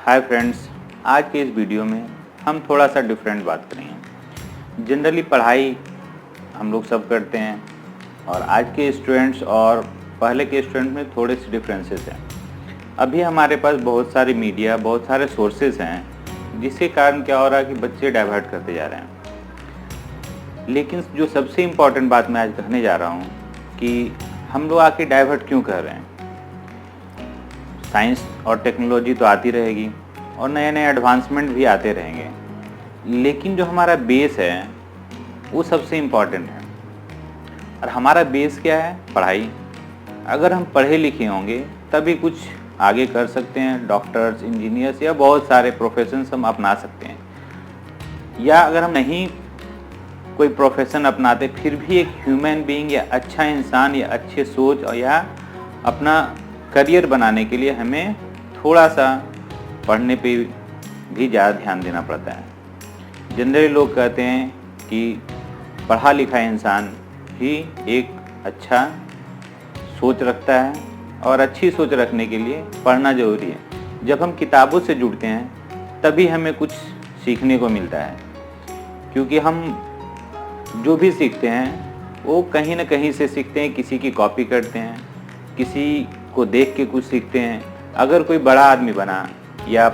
Hi friends, आज के इस वीडियो में हम थोड़ा सा डिफरेंट बात करेंगे। जनरली पढ़ाई हम लोग सब करते हैं और आज के स्टूडेंट्स और पहले के स्टूडेंट में थोड़े से डिफरेंसेस हैं। अभी हमारे पास बहुत सारी मीडिया, बहुत सारे सोर्सेज हैं, जिसके कारण क्या हो रहा है कि बच्चे डाइवर्ट करते जा रहे हैं। लेकिन जो सबसे इम्पॉर्टेंट बात मैं आज कहने जा रहा हूँ कि हम लोग आके डाइवर्ट क्यों कर रहे हैं। साइंस और टेक्नोलॉजी तो आती रहेगी और नए नए एडवांसमेंट भी आते रहेंगे, लेकिन जो हमारा बेस है वो सबसे इम्पॉर्टेंट है। और हमारा बेस क्या है? पढ़ाई। अगर हम पढ़े लिखे होंगे तभी कुछ आगे कर सकते हैं। डॉक्टर्स, इंजीनियर्स या बहुत सारे प्रोफेशंस हम अपना सकते हैं। या अगर हम नहीं कोई प्रोफेशन अपनाते फिर भी एक ह्यूमन बीइंग या अच्छा इंसान या अच्छे सोच और या अपना करियर बनाने के लिए हमें थोड़ा सा पढ़ने पे भी ज़्यादा ध्यान देना पड़ता है। जनरली लोग कहते हैं कि पढ़ा लिखा इंसान ही एक अच्छा सोच रखता है और अच्छी सोच रखने के लिए पढ़ना ज़रूरी है। जब हम किताबों से जुड़ते हैं तभी हमें कुछ सीखने को मिलता है, क्योंकि हम जो भी सीखते हैं वो कहीं ना कहीं से सीखते हैं। किसी की कॉपी करते हैं, किसी को देख के कुछ सीखते हैं। अगर कोई बड़ा आदमी बना या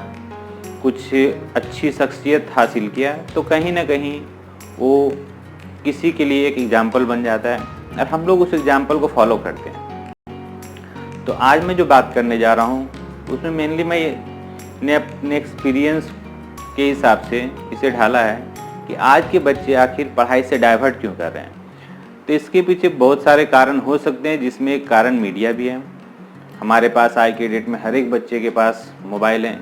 कुछ अच्छी शख्सियत हासिल किया तो कहीं ना कहीं वो किसी के लिए एक एग्जाम्पल बन जाता है और हम लोग उस एग्जाम्पल को फॉलो करते हैं। तो आज मैं जो बात करने जा रहा हूँ उसमें मेनली मैं अपने एक्सपीरियंस के हिसाब से इसे ढाला है कि आज के बच्चे आखिर पढ़ाई से डाइवर्ट क्यों कर रहे हैं। तो इसके पीछे बहुत सारे कारण हो सकते हैं, जिसमें एक कारण मीडिया भी है। हमारे पास आज के डेट में हर एक बच्चे के पास मोबाइल है,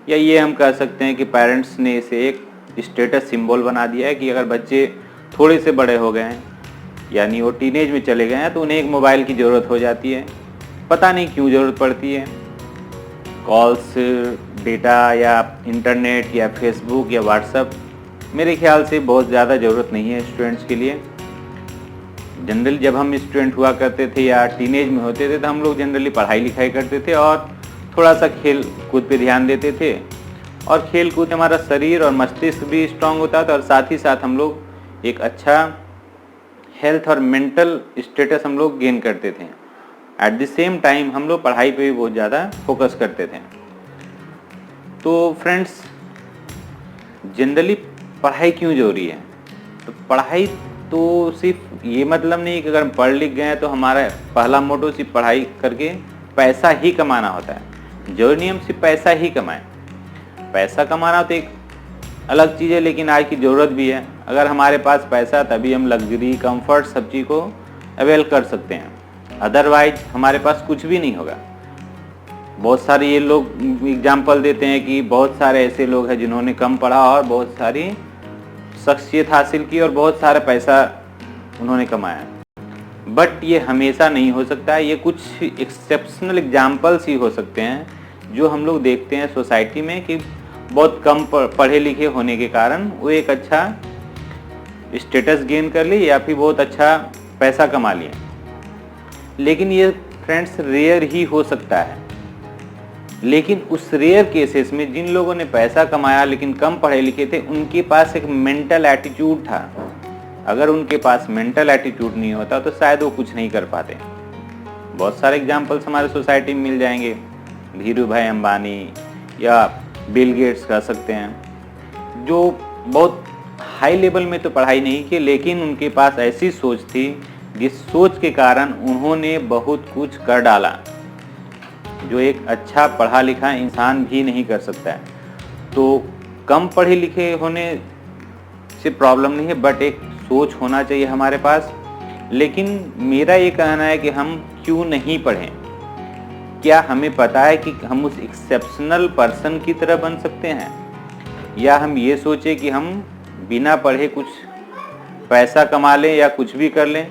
या ये हम कह सकते हैं कि पेरेंट्स ने इसे एक स्टेटस सिंबल बना दिया है कि अगर बच्चे थोड़े से बड़े हो गए हैं यानी वो टीनेज में चले गए हैं तो उन्हें एक मोबाइल की ज़रूरत हो जाती है। पता नहीं क्यों ज़रूरत पड़ती है। कॉल्स, डेटा या इंटरनेट या फेसबुक या व्हाट्सएप, मेरे ख्याल से बहुत ज़्यादा ज़रूरत नहीं है स्टूडेंट्स के लिए। जनरली जब हम स्टूडेंट हुआ करते थे या टीनेज में होते थे तो हम लोग जनरली पढ़ाई लिखाई करते थे और थोड़ा सा खेल कूद पे ध्यान देते थे। और खेल कूद हमारा शरीर और मस्तिष्क भी स्ट्रांग होता था और साथ ही साथ हम लोग एक अच्छा हेल्थ और मेंटल स्टेटस हम लोग गेन करते थे। एट द सेम टाइम हम लोग पढ़ाई पे भी बहुत ज़्यादा फोकस करते थे। तो फ्रेंड्स, जनरली पढ़ाई क्यों जरूरी है? तो पढ़ाई तो सिर्फ ये मतलब नहीं कि अगर हम पढ़ लिख गए तो हमारा पहला मोटो सिर्फ पढ़ाई करके पैसा ही कमाना होता है। जरूरी नहीं हम सिर्फ पैसा ही कमाएं। पैसा कमाना तो एक अलग चीज़ है, लेकिन आज की ज़रूरत भी है। अगर हमारे पास पैसा तभी हम लग्जरी, कंफर्ट सब चीज़ को अवेल कर सकते हैं। अदरवाइज हमारे पास कुछ भी नहीं होगा। बहुत सारे ये लोग एग्जाम्पल देते हैं कि बहुत सारे ऐसे लोग हैं जिन्होंने कम पढ़ा और बहुत सारी शख्सियत हासिल की और बहुत सारा पैसा उन्होंने कमाया। बट ये हमेशा नहीं हो सकता है। ये कुछ एक्सेप्शनल एग्जाम्पल्स ही हो सकते हैं जो हम लोग देखते हैं सोसाइटी में कि बहुत कम पढ़े लिखे होने के कारण वो एक अच्छा स्टेटस गेन कर लिए या फिर बहुत अच्छा पैसा कमा लिए। लेकिन ये फ्रेंड्स रेयर ही हो सकता है। लेकिन उस रेयर केसेस में जिन लोगों ने पैसा कमाया लेकिन कम पढ़े लिखे थे, उनके पास एक मेंटल एटीट्यूड था। अगर उनके पास मेंटल एटीट्यूड नहीं होता तो शायद वो कुछ नहीं कर पाते। बहुत सारे एग्जांपल्स हमारे सोसाइटी में मिल जाएंगे। धीरू भाई अंबानी या बिल गेट्स कह सकते हैं, जो बहुत हाई लेवल में तो पढ़ाई नहीं की, लेकिन उनके पास ऐसी सोच थी जिस सोच के कारण उन्होंने बहुत कुछ कर डाला जो एक अच्छा पढ़ा लिखा इंसान भी नहीं कर सकता है। तो कम पढ़े लिखे होने से प्रॉब्लम नहीं है, बट एक सोच होना चाहिए हमारे पास। लेकिन मेरा ये कहना है कि हम क्यों नहीं पढ़ें? क्या हमें पता है कि हम उस एक्सेप्शनल पर्सन की तरह बन सकते हैं, या हम ये सोचें कि हम बिना पढ़े कुछ पैसा कमा लें या कुछ भी कर लें?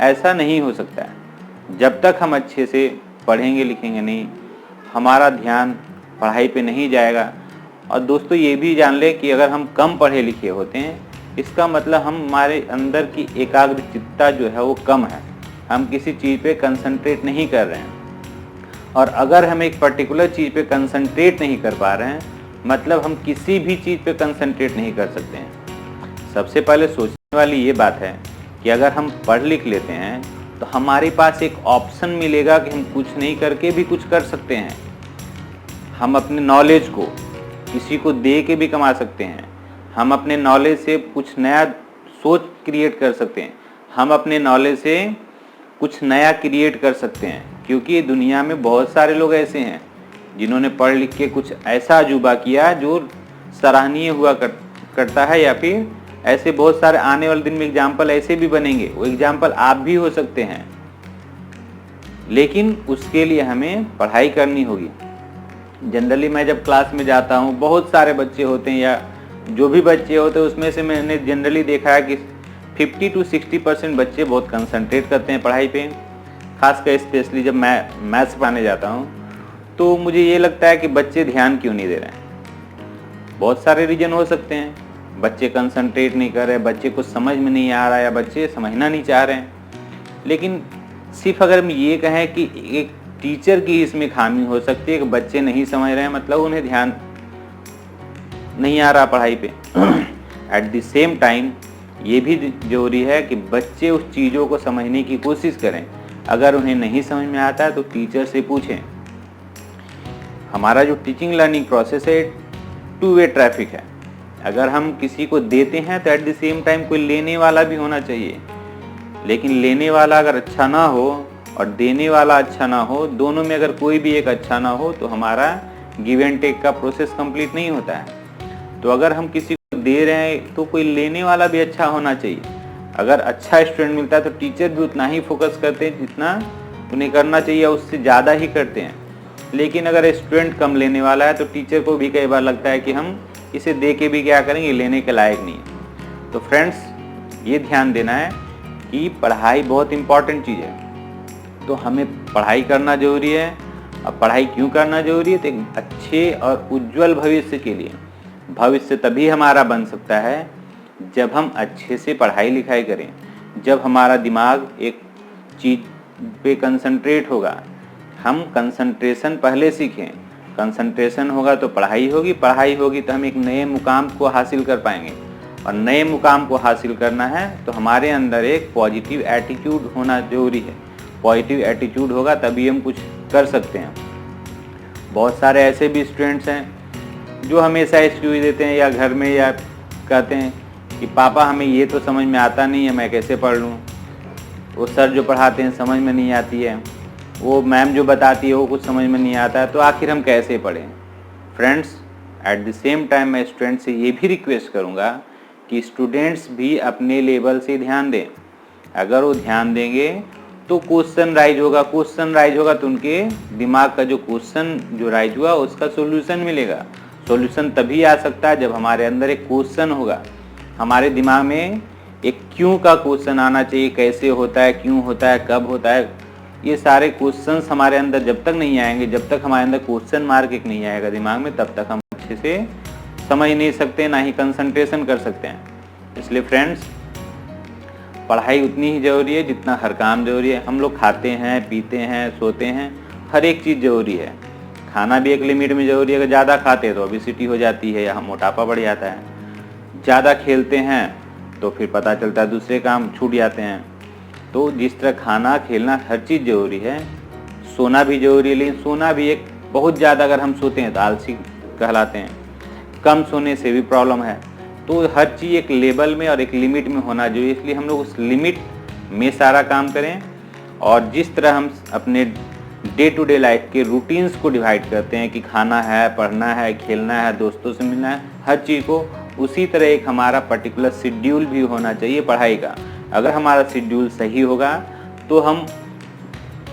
ऐसा नहीं हो सकता है। जब तक हम अच्छे से पढ़ेंगे लिखेंगे नहीं, हमारा ध्यान पढ़ाई पे नहीं जाएगा। और दोस्तों ये भी जान ले कि अगर हम कम पढ़े लिखे होते हैं, इसका मतलब हमारे अंदर की एकाग्रचित्ता जो है वो कम है। हम किसी चीज़ पे कंसंट्रेट नहीं कर रहे हैं। और अगर हम एक पर्टिकुलर चीज़ पे कंसंट्रेट नहीं कर पा रहे हैं, मतलब हम किसी भी चीज़ पे कंसंट्रेट नहीं कर सकते हैं। सबसे पहले सोचने वाली ये बात है कि अगर हम पढ़ लिख लेते हैं तो हमारे पास एक ऑप्शन मिलेगा कि हम कुछ नहीं करके भी कुछ कर सकते हैं। हम अपने नॉलेज को किसी को दे के भी कमा सकते हैं। हम अपने नॉलेज से कुछ नया सोच क्रिएट कर सकते हैं। हम अपने नॉलेज से कुछ नया क्रिएट कर सकते हैं, क्योंकि दुनिया में बहुत सारे लोग ऐसे हैं जिन्होंने पढ़ लिख के कुछ ऐसा अजूबा किया जो सराहनीय हुआ करता है, या फिर ऐसे बहुत सारे आने वाले दिन में एग्जाम्पल ऐसे भी बनेंगे। वो एग्जाम्पल आप भी हो सकते हैं, लेकिन उसके लिए हमें पढ़ाई करनी होगी। जनरली मैं जब क्लास में जाता हूँ, बहुत सारे बच्चे होते हैं या जो भी बच्चे होते हैं उसमें से मैंने जनरली देखा है कि 50 to 60% बच्चे बहुत कंसंट्रेट करते हैं पढ़ाई पे। खासकर स्पेशली जब मैं मैथ्स पढ़ाने जाता हूँ तो मुझे ये लगता है कि बच्चे ध्यान क्यों नहीं दे रहे हैं। बहुत सारे रीज़न हो सकते हैं, बच्चे कंसंट्रेट नहीं कर रहे, बच्चे को समझ में नहीं आ रहा या बच्चे समझना नहीं चाह रहे हैं। लेकिन सिर्फ अगर हम ये कहें कि एक टीचर की इसमें खामी हो सकती है कि बच्चे नहीं समझ रहे हैं, मतलब उन्हें ध्यान नहीं आ रहा पढ़ाई पे। एट द सेम टाइम ये भी जरूरी है कि बच्चे उस चीज़ों को समझने की कोशिश करें। अगर उन्हें नहीं समझ में आता है तो टीचर से पूछें। हमारा जो टीचिंग लर्निंग प्रोसेस है 2 वे ट्रैफिक है। अगर हम किसी को देते हैं तो एट द सेम टाइम कोई लेने वाला भी होना चाहिए। लेकिन लेने वाला अगर अच्छा ना हो और देने वाला अच्छा ना हो, दोनों में अगर कोई भी एक अच्छा ना हो तो हमारा गिव एंड टेक का प्रोसेस कंप्लीट नहीं होता है। तो अगर हम किसी को दे रहे हैं तो कोई लेने वाला भी अच्छा होना चाहिए। अगर अच्छा स्टूडेंट मिलता है तो टीचर भी उतना ही फोकस करते हैं जितना उन्हें करना चाहिए, उससे ज़्यादा ही करते हैं। लेकिन अगर स्टूडेंट कम लेने वाला है तो टीचर को भी कई बार लगता है कि हम इसे दे के भी क्या करेंगे, लेने के लायक नहीं है। तो फ्रेंड्स, ये ध्यान देना है कि पढ़ाई बहुत इम्पॉर्टेंट चीज़ है, तो हमें पढ़ाई करना जरूरी है। अब पढ़ाई क्यों करना जरूरी है? तो एक अच्छे और उज्जवल भविष्य के लिए। भविष्य तभी हमारा बन सकता है जब हम अच्छे से पढ़ाई लिखाई करें, जब हमारा दिमाग एक चीज़ पे कंसंट्रेट होगा। हम कंसंट्रेशन पहले सीखें। कंसंट्रेशन होगा तो पढ़ाई होगी, पढ़ाई होगी तो हम एक नए मुकाम को हासिल कर पाएंगे। और नए मुकाम को हासिल करना है तो हमारे अंदर एक पॉजिटिव एटीट्यूड होना जरूरी है। पॉजिटिव एटीट्यूड होगा तभी हम कुछ कर सकते हैं। बहुत सारे ऐसे भी स्टूडेंट्स हैं जो हमेशा एक्सक्यूज देते हैं या घर में या कहते हैं कि पापा हमें ये तो समझ में आता नहीं है, मैं कैसे पढ़ लूँ। वो सर जो पढ़ाते हैं समझ में नहीं आती है, वो मैम जो बताती है वो कुछ समझ में नहीं आता है, तो आखिर हम कैसे पढ़ें। Friends, at the same time मैं स्टूडेंट से ये भी रिक्वेस्ट करूँगा कि स्टूडेंट्स भी अपने लेवल से ध्यान दें। अगर वो ध्यान देंगे तो क्वेश्चन राइज होगा तो उनके दिमाग का जो क्वेश्चन जो राइज हुआ उसका सॉल्यूशन मिलेगा। सॉल्यूशन तभी आ सकता है जब हमारे अंदर एक क्वेश्चन होगा। हमारे दिमाग में एक क्यों का क्वेश्चन आना चाहिए, कैसे होता है, क्यों होता है, कब होता है। ये सारे क्वेश्चंस हमारे अंदर जब तक नहीं आएंगे, जब तक हमारे अंदर क्वेश्चन मार्क एक नहीं आएगा दिमाग में, तब तक हम अच्छे से समझ नहीं सकते, ना ही कंसंट्रेशन कर सकते हैं। इसलिए फ्रेंड्स, पढ़ाई उतनी ही ज़रूरी है जितना हर काम ज़रूरी है। हम लोग खाते हैं, पीते हैं, सोते हैं, हर एक चीज़ ज़रूरी है। खाना भी एक लिमिट में ज़रूरी है। अगर ज़्यादा खाते हैं तो ओबेसिटी हो जाती है या मोटापा बढ़ जाता है। ज़्यादा खेलते हैं तो फिर पता चलता है दूसरे काम छूट जाते हैं। तो जिस तरह खाना, खेलना, हर चीज़ ज़रूरी है। सोना भी ज़रूरी है, लेकिन सोना भी एक बहुत ज़्यादा अगर हम सोते हैं तो आलसी कहलाते हैं। कम सोने से भी प्रॉब्लम है। तो हर चीज़ एक लेवल में और एक लिमिट में होना चाहिए। इसलिए हम लोग उस लिमिट में सारा काम करें। और जिस तरह हम अपने डे टू डे लाइफ के रूटीन्स को डिवाइड करते हैं कि खाना है, पढ़ना है, खेलना है, दोस्तों से मिलना है, हर चीज़ को, उसी तरह एक हमारा पर्टिकुलर शेड्यूल भी होना चाहिए पढ़ाई का। अगर हमारा शेड्यूल सही होगा तो हम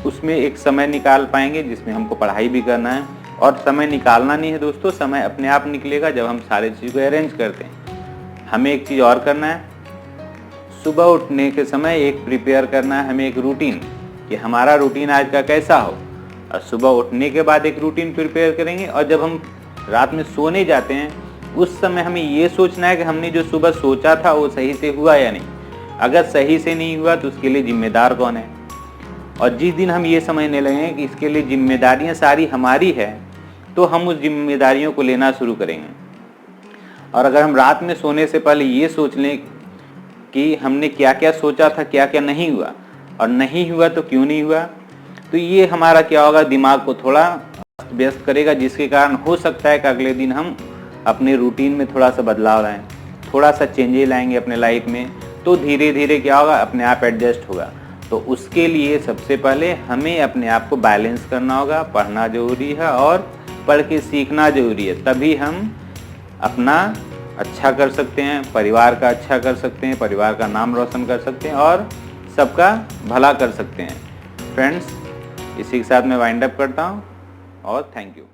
उसमें एक समय निकाल पाएंगे जिसमें हमको पढ़ाई भी करना है। और समय निकालना नहीं है दोस्तों, समय अपने आप निकलेगा जब हम सारे चीज़ को अरेंज करते हैं। हमें एक चीज़ और करना है, सुबह उठने के समय एक प्रिपेयर करना है हमें एक रूटीन, कि हमारा रूटीन आज का कैसा हो। और सुबह उठने के बाद एक रूटीन प्रिपेयर करेंगे। और जब हम रात में सोने जाते हैं उस समय हमें ये सोचना है कि हमने जो सुबह सोचा था वो सही से हुआ या नहीं। अगर सही से नहीं हुआ तो उसके लिए जिम्मेदार कौन है। और जिस दिन हम ये समझने लगे कि इसके लिए जिम्मेदारियां सारी हमारी है, तो हम उस जिम्मेदारियों को लेना शुरू करेंगे। और अगर हम रात में सोने से पहले ये सोच लें कि हमने क्या क्या सोचा था, क्या क्या नहीं हुआ, और नहीं हुआ तो क्यों नहीं हुआ, तो ये हमारा क्या होगा, दिमाग को थोड़ा व्यस्त करेगा, जिसके कारण हो सकता है कि अगले दिन हम अपने रूटीन में थोड़ा सा बदलाव लाएं, थोड़ा सा चेंजेस लाएंगे अपने लाइफ में, तो धीरे धीरे क्या होगा, अपने आप एडजस्ट होगा। तो उसके लिए सबसे पहले हमें अपने आप को बैलेंस करना होगा, पढ़ना जरूरी है और पढ़ के सीखना जरूरी है, तभी हम अपना अच्छा कर सकते हैं, परिवार का अच्छा कर सकते हैं, परिवार का नाम रोशन कर सकते हैं और सबका भला कर सकते हैं। फ्रेंड्स, इसी के साथ मैं वाइंड अप करता हूँ और थैंक यू।